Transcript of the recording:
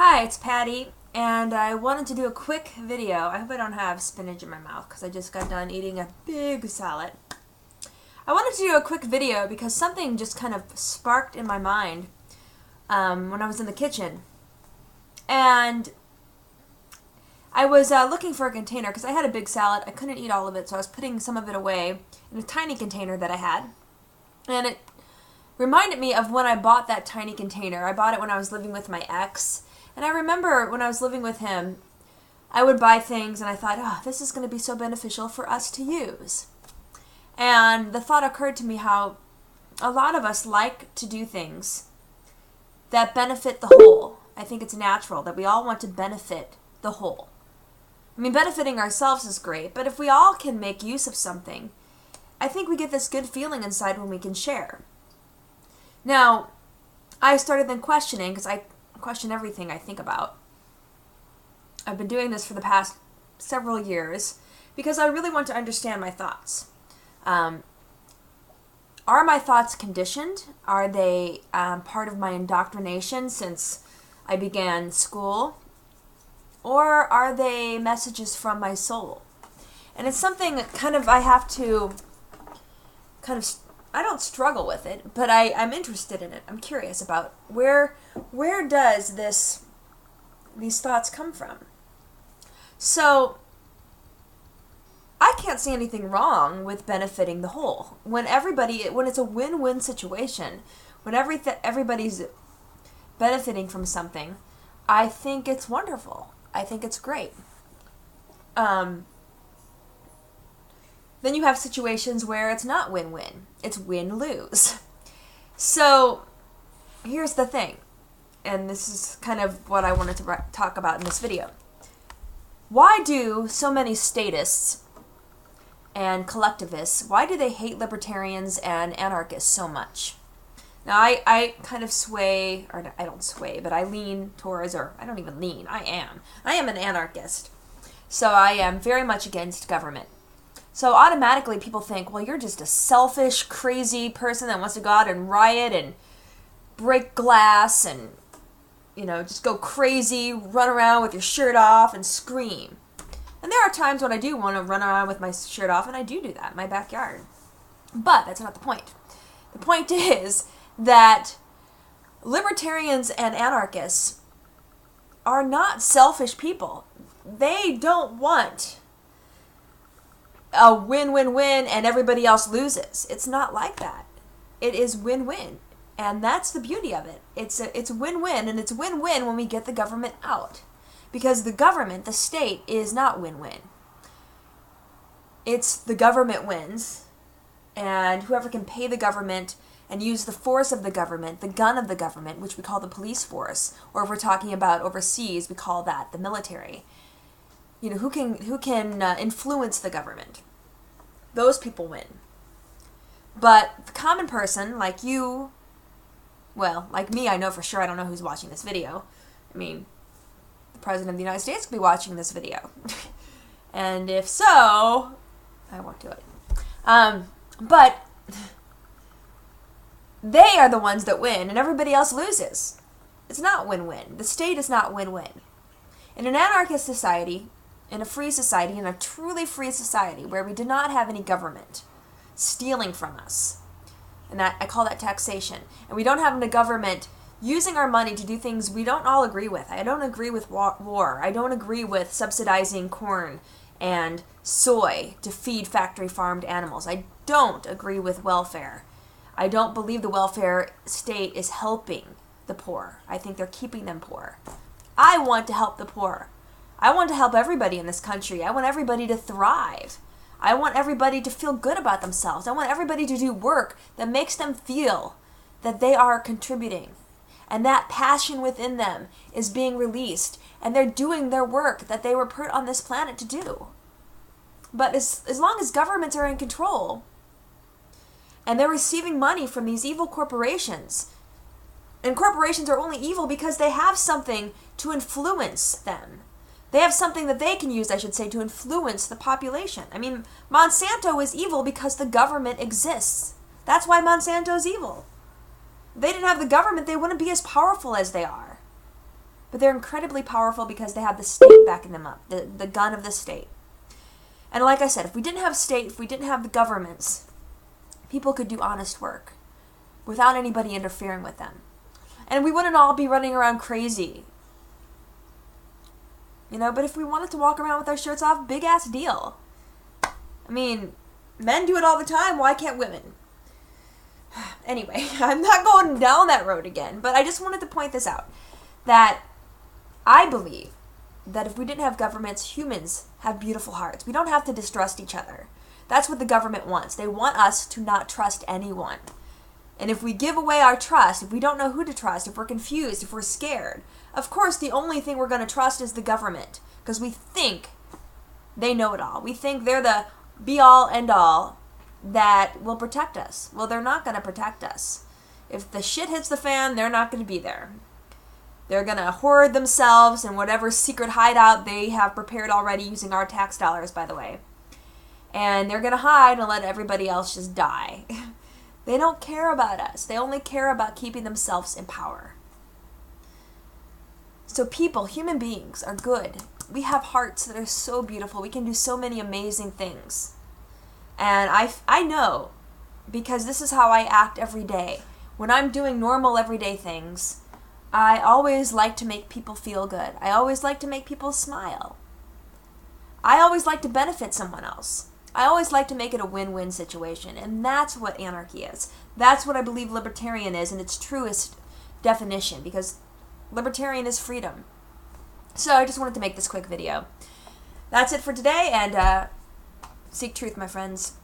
Hi, it's Patty, and I wanted to do a quick video. I hope I don't have spinach in my mouth because I just got done eating a big salad. I wanted to do a quick video because something just kind of sparked in my mind when I was in the kitchen. And I was looking for a container because I had a big salad. I couldn't eat all of it, so I was putting some of it away in a tiny container that I had. And it reminded me of when I bought that tiny container. I bought it when I was living with my ex. And I remember when I was living with him, I would buy things and I thought, oh, this is going to be so beneficial for us to use. And the thought occurred to me how a lot of us like to do things that benefit the whole. I think it's natural that we all want to benefit the whole. I mean, benefiting ourselves is great, but if we all can make use of something, I think we get this good feeling inside when we can share. Now, I started then questioning, because I question everything I think about. I've been doing this for the past several years because I really want to understand my thoughts. Are my thoughts conditioned? Are they part of my indoctrination since I began school? Or are they messages from my soul? And it's something that kind of I have to I don't struggle with it, but I'm interested in it. I'm curious about where does these thoughts come from? So I can't see anything wrong with benefiting the whole. When it's a win-win situation, when everybody's benefiting from something, I think it's wonderful. I think it's great. Then you have situations where it's not win-win. It's win-lose. So here's the thing, and this is kind of what I wanted to talk about in this video. Why do so many statists and collectivists, why do they hate libertarians and anarchists so much? Now, I kind of sway, or I don't sway, but I lean towards, or I don't even lean, I am an anarchist. So I am very much against government. So automatically people think, well, you're just a selfish, crazy person that wants to go out and riot and break glass and, just go crazy, run around with your shirt off and scream. And there are times when I do want to run around with my shirt off, and I do that in my backyard. But that's not the point. The point is that libertarians and anarchists are not selfish people. They don't want a win-win-win and everybody else loses. It's not like that. It is win-win. And that's the beauty of it. It's win-win, and it's win-win when we get the government out. Because the government, the state, is not win-win. It's the government wins, and whoever can pay the government and use the force of the government, the gun of the government, which we call the police force, or if we're talking about overseas, we call that the military. Who can influence the government? Those people win. But the common person, like you, well, like me, I know for sure, I don't know who's watching this video. I mean, the President of the United States could be watching this video. And if so, I won't do it. But they are the ones that win, and everybody else loses. It's not win-win. The state is not win-win. In an anarchist society, in a free society, in a truly free society where we do not have any government stealing from us, and that I call that taxation, and we don't have the government using our money to do things we don't all agree with. I don't agree with war. I don't agree with subsidizing corn and soy to feed factory farmed animals. I don't agree with welfare. I don't believe the welfare state is helping the poor. I think they're keeping them poor. I want to help the poor. I want to help everybody in this country. I want everybody to thrive. I want everybody to feel good about themselves. I want everybody to do work that makes them feel that they are contributing. And that passion within them is being released. And they're doing their work that they were put on this planet to do. But as long as governments are in control, and they're receiving money from these evil corporations, and corporations are only evil because they have something to influence them. They have something that they can use, I should say, to influence the population. I mean, Monsanto is evil because the government exists. That's why Monsanto's evil. If they didn't have the government, they wouldn't be as powerful as they are. but they're incredibly powerful because they have the state backing them up, the gun of the state. And like I said, if we didn't have state, if we didn't have the governments, people could do honest work without anybody interfering with them. And we wouldn't all be running around crazy. You know, but if we wanted to walk around with our shirts off, big ass deal. I mean, men do it all the time, why can't women? Anyway, I'm not going down that road again, but I just wanted to point this out, that I believe that if we didn't have governments, humans have beautiful hearts. We don't have to distrust each other. That's what the government wants. They want us to not trust anyone. And if we give away our trust, if we don't know who to trust, if we're confused, if we're scared, of course the only thing we're going to trust is the government, because we think they know it all. We think they're the be-all, end-all that will protect us. Well, they're not going to protect us. If the shit hits the fan, they're not going to be there. They're going to hoard themselves in whatever secret hideout they have prepared already using our tax dollars, by the way. And they're going to hide and let everybody else just die. They don't care about us. They only care about keeping themselves in power. So people, human beings, are good. We have hearts that are so beautiful. We can do so many amazing things. And I know, because this is how I act every day. When I'm doing normal everyday things, I always like to make people feel good. I always like to make people smile. I always like to benefit someone else. I always like to make it a win-win situation, and that's what anarchy is. That's what I believe libertarian is in its truest definition, because libertarian is freedom. So I just wanted to make this quick video. That's it for today, and seek truth, my friends.